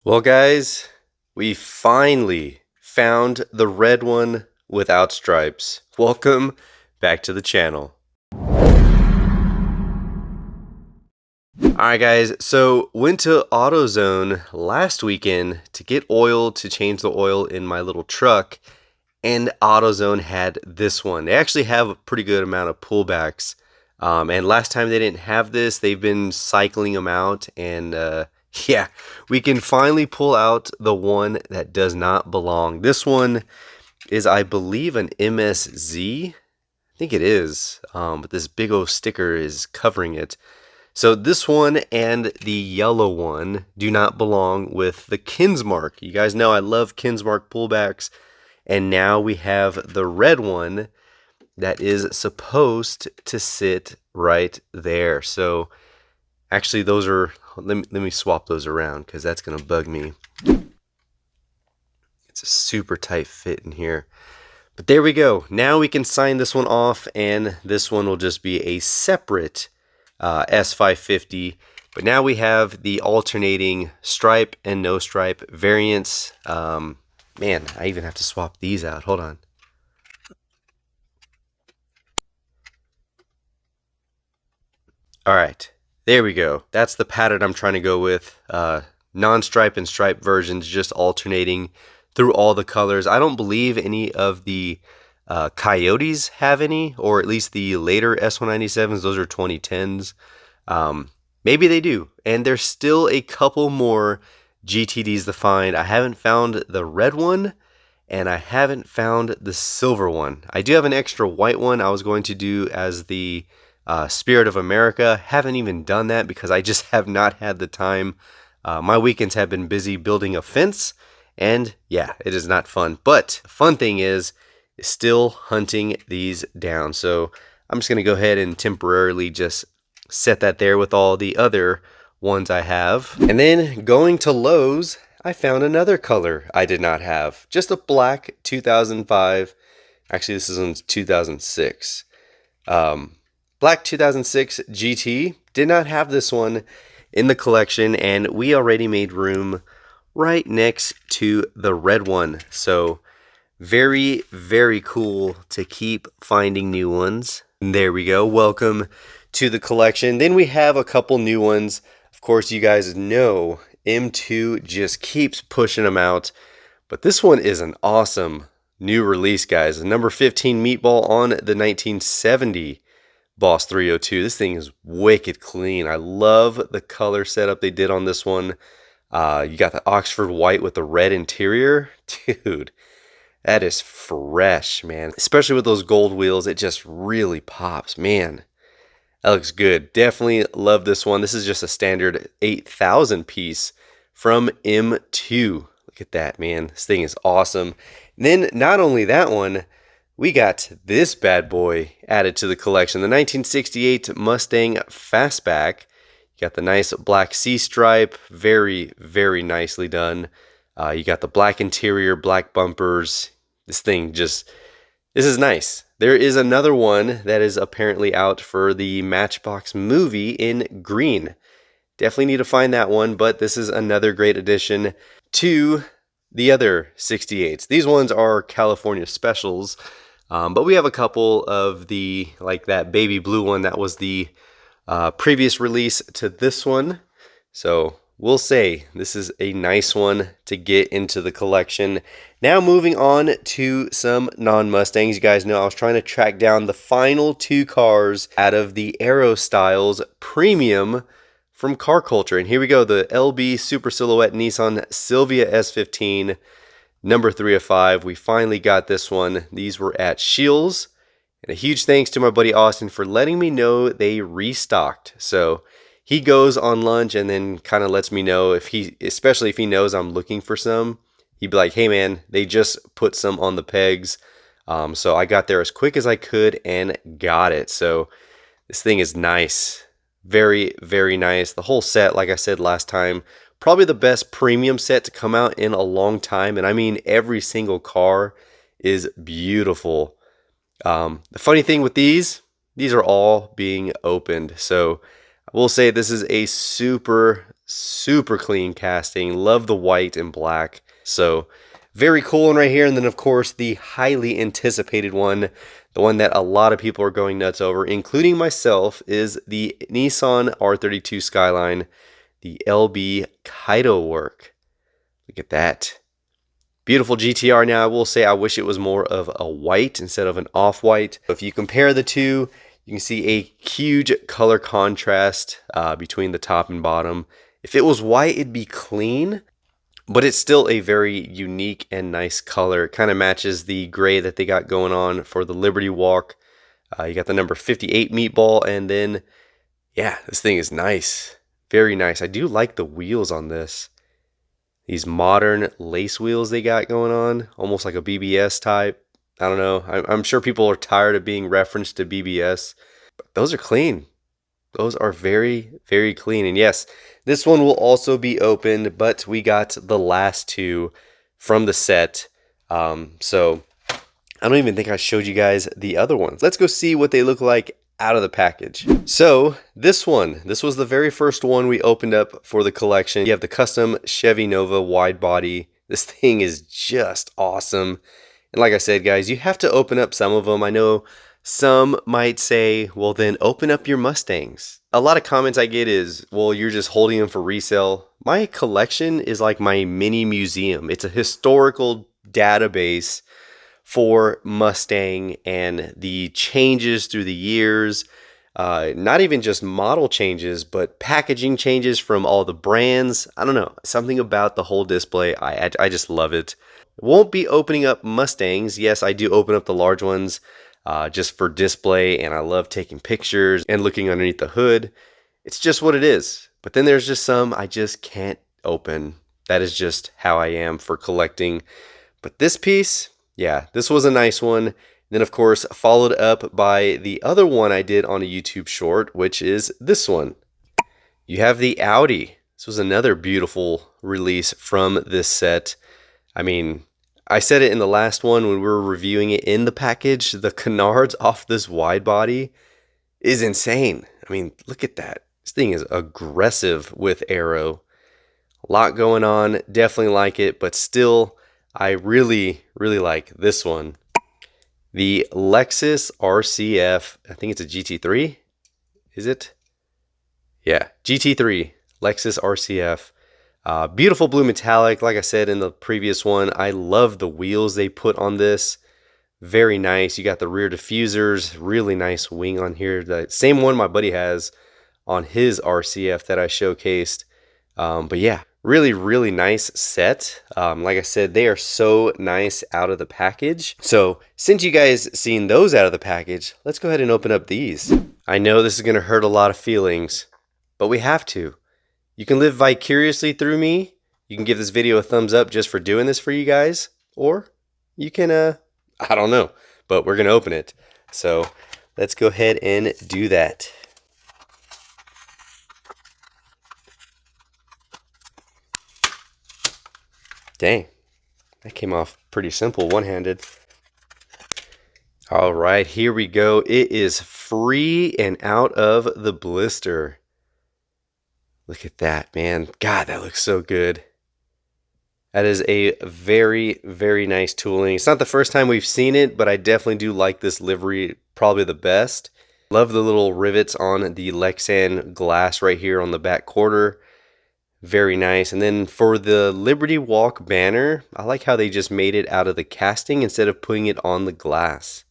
Well, guys, we finally found the red one without stripes. Welcome back to the channel. Alright guys, so went to AutoZone last weekend to get oil, to change the oil in my little truck, and AutoZone had this one. They actually have a pretty good amount of pullbacks, and last time they didn't have this. They've been cycling them out, and yeah, we can finally pull out the one that does not belong. This one is, I believe, an MSZ. I think it is, but this big old sticker is covering it. So this one and the yellow one do not belong with the Kinsmart. You guys know I love Kinsmart pullbacks. And now we have the red one that is supposed to sit right there. So actually those are, let me swap those around because that's going to bug me. It's a super tight fit in here. But there we go. Now we can sign this one off, and this one will just be a separate S550. But now we have the alternating stripe and no stripe variants. Man, I even have to swap these out. Hold on. All right, there we go. That's the pattern I'm trying to go with. Non-stripe and stripe versions, just alternating through all the colors. I don't believe any of the Coyotes have any, or at least the later S197s. Those are 2010s. Maybe they do. And there's still a couple more GTDs to find. I haven't found the red one, and I haven't found the silver one. I do have an extra white one I was going to do as the Spirit of America. Haven't even done that because I just have not had the time. My weekends have been busy building a fence, and yeah, it is not fun. But the fun thing is still hunting these down. So I'm just going to go ahead and temporarily just set that there with all the other ones I have. And then going to Lowe's, I found another color I did not have. Just a black 2005. Actually, this is in 2006. Black 2006 GT. Did not have this one in the collection, and we already made room right next to the red one. So very, very cool to keep finding new ones. And there we go. Welcome to the collection. Then we have a couple new ones. Of course, you guys know M2 just keeps pushing them out. But this one is an awesome new release, guys. The number 15 meatball on the 1970 Boss 302. This thing is wicked clean. I love the color setup they did on this one. You got the Oxford white with the red interior. Dude, that is fresh, man. Especially with those gold wheels, it just really pops, man. That looks good. Definitely love this one. This is just a standard 8,000 piece from M2. Look at that, man. This thing is awesome. And then not only that one, we got this bad boy added to the collection. The 1968 Mustang Fastback. You got the nice black C stripe. Very, very nicely done. You got the black interior, black bumpers. This thing just, this is nice. There is another one that is apparently out for the Matchbox movie in green. Definitely need to find that one, but this is another great addition to the other 68s. These ones are California specials, but we have a couple of the, like that baby blue one that was the previous release to this one. So we'll say this is a nice one to get into the collection. Now moving on to some non-Mustangs. You guys know I was trying to track down the final two cars out of the Aerostyles Premium from Car Culture. And here we go, the LB Super Silhouette Nissan Silvia S15, number 3 of 5. We finally got this one. These were at Scheels. And a huge thanks to my buddy Austin for letting me know they restocked. So he goes on lunch and then kind of lets me know if he, especially if he knows I'm looking for some, he'd be like, hey man, they just put some on the pegs. So I got there as quick as I could and got it. So this thing is nice. Very, very nice. The whole set, like I said last time, probably the best premium set to come out in a long time. And I mean, every single car is beautiful. The funny thing with these are all being opened. So I will say this is a super, super clean casting. Love the white and black. So very cool one right here. And then of course the highly anticipated one, the one that a lot of people are going nuts over, including myself, is the Nissan R32 Skyline, the LB Kaido work. Look at that. Beautiful GTR. Now I will say I wish it was more of a white instead of an off-white. If you compare the two, you can see a huge color contrast between the top and bottom. If it was white, it'd be clean, but it's still a very unique and nice color. It kind of matches the gray that they got going on for the Liberty Walk. You got the number 58 meatball, and then, yeah, this thing is nice. Very nice. I do like the wheels on this. These modern lace wheels they got going on, almost like a BBS type. I don't know. I'm sure people are tired of being referenced to BBS, but those are clean. Those are very, very clean. And yes, this one will also be opened, but we got the last two from the set. So I don't even think I showed you guys the other ones. Let's go see what they look like out of the package. So this was the very first one we opened up for the collection. You have the custom Chevy Nova wide body. This thing is just awesome. And like I said, guys, you have to open up some of them. I know some might say, well, then open up your Mustangs. A lot of comments I get is, well, you're just holding them for resale. My collection is like my mini museum. It's a historical database for Mustang and the changes through the years. Not even just model changes, but packaging changes from all the brands. I don't know, something about the whole display. I just love it. Won't be opening up Mustangs. Yes, I do open up the large ones just for display, and I love taking pictures and looking underneath the hood. It's just what it is. But then there's just some I just can't open. That is just how I am for collecting. But this piece, yeah, this was a nice one. Then, of course, followed up by the other one I did on a YouTube short, which is this one. You have the Audi. This was another beautiful release from this set. I mean, I said it in the last one when we were reviewing it in the package. The canards off this wide body is insane. I mean, look at that. This thing is aggressive with aero. A lot going on. Definitely like it, but still, I really, really like this one. The Lexus RCF, I think it's a GT3, is it? Yeah, GT3, Lexus RCF. Beautiful blue metallic, like I said in the previous one. I love the wheels they put on this. Very nice. You got the rear diffusers, really nice wing on here. The same one my buddy has on his RCF that I showcased. But yeah, really, really nice set. Like I said, they are so nice out of the package. So since you guys seen those out of the package, let's go ahead and open up these. I know this is going to hurt a lot of feelings, but we have to. You can live vicariously through me. You can give this video a thumbs up just for doing this for you guys, or you can, I don't know, but we're going to open it. So let's go ahead and do that. Dang, that came off pretty simple, one-handed. All right, here we go. It is free and out of the blister. Look at that, man. God, that looks so good. That is a very, very nice tooling. It's not the first time we've seen it, but I definitely do like this livery probably the best. Love the little rivets on the Lexan glass right here on the back quarter. Very nice. And then for the Liberty Walk banner, I like how they just made it out of the casting instead of putting it on the glass.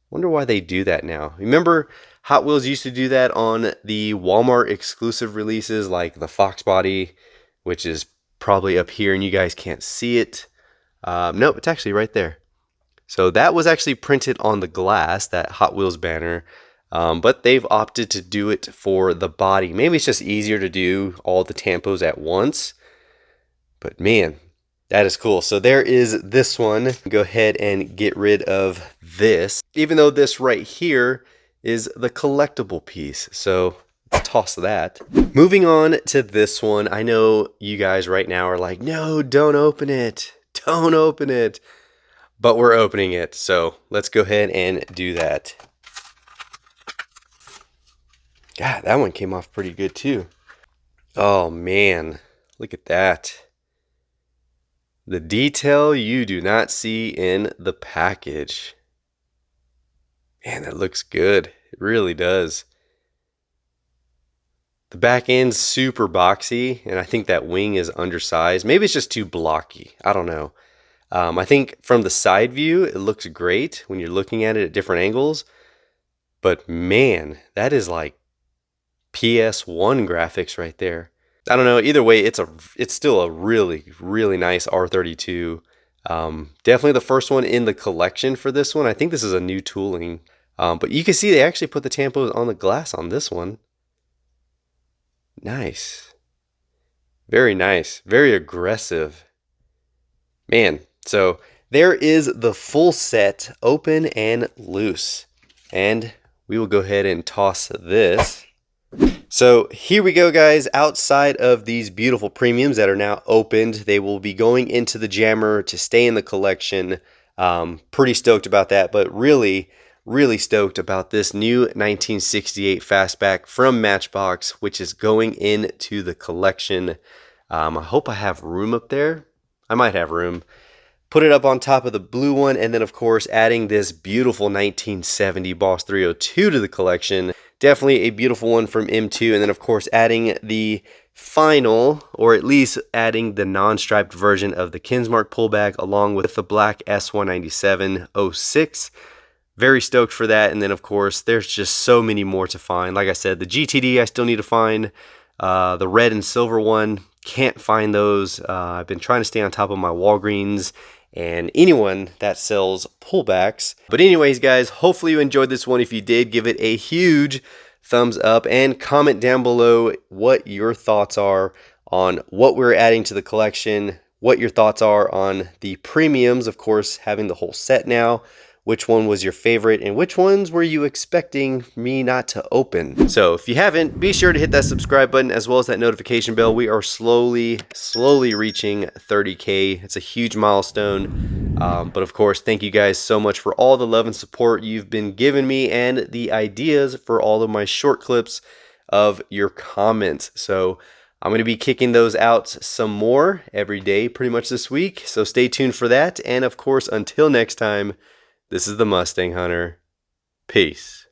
Wonder why they do that now. Remember Hot Wheels used to do that on the Walmart exclusive releases like the Fox body, which is probably up here and you guys can't see it. Nope, it's actually right there. So that was actually printed on the glass, that Hot Wheels banner. But they've opted to do it for the body. Maybe it's just easier to do all the tampos at once. But man, that is cool. So there is this one. Go ahead and get rid of this. Even though this right here is the collectible piece. So toss that. Moving on to this one. I know you guys right now are like, no, don't open it. Don't open it. But we're opening it. So let's go ahead and do that. God, that one came off pretty good too. Oh man, look at that. The detail you do not see in the package. Man, that looks good. It really does. The back end's super boxy, and I think that wing is undersized. Maybe it's just too blocky. I don't know. I think from the side view, it looks great when you're looking at it at different angles. But man, that is like PS1 graphics right there. I don't know. Either way, it's still a really nice R32. Definitely the first one in the collection for this one. I think this is a new tooling. But you can see they actually put the tampos on the glass on this one. Nice. Very nice. Very aggressive. Man, so there is the full set, open and loose. And we will go ahead and toss this. So here we go, guys. Outside of these beautiful premiums that are now opened, they will be going into the jammer to stay in the collection. Pretty stoked about that, but really stoked about this new 1968 Fastback from Matchbox, which is going into the collection. I hope I have room up there. I might have room. Put it up on top of the blue one, and then of course adding this beautiful 1970 Boss 302 to the collection. Definitely a beautiful one from M2, and then of course adding the final, or at least adding the non-striped version of the Kinsmart pullback along with the black S197-06. Very stoked for that. And then of course there's just so many more to find. Like I said, the GTD I still need to find. The red and silver one, can't find those. I've been trying to stay on top of my Walgreens and anyone that sells pullbacks. But anyways, guys, hopefully you enjoyed this one. If you did, give it a huge thumbs up and comment down below what your thoughts are on what we're adding to the collection, what your thoughts are on the premiums, of course, having the whole set now. Which one was your favorite and which ones were you expecting me not to open? So if you haven't, be sure to hit that subscribe button as well as that notification bell. We are slowly reaching 30K. It's a huge milestone. But of course, thank you guys so much for all the love and support you've been giving me and the ideas for all of my short clips of your comments. So I'm going to be kicking those out some more every day pretty much this week. So stay tuned for that. And of course, until next time, this is the Mustang Hunter. Peace.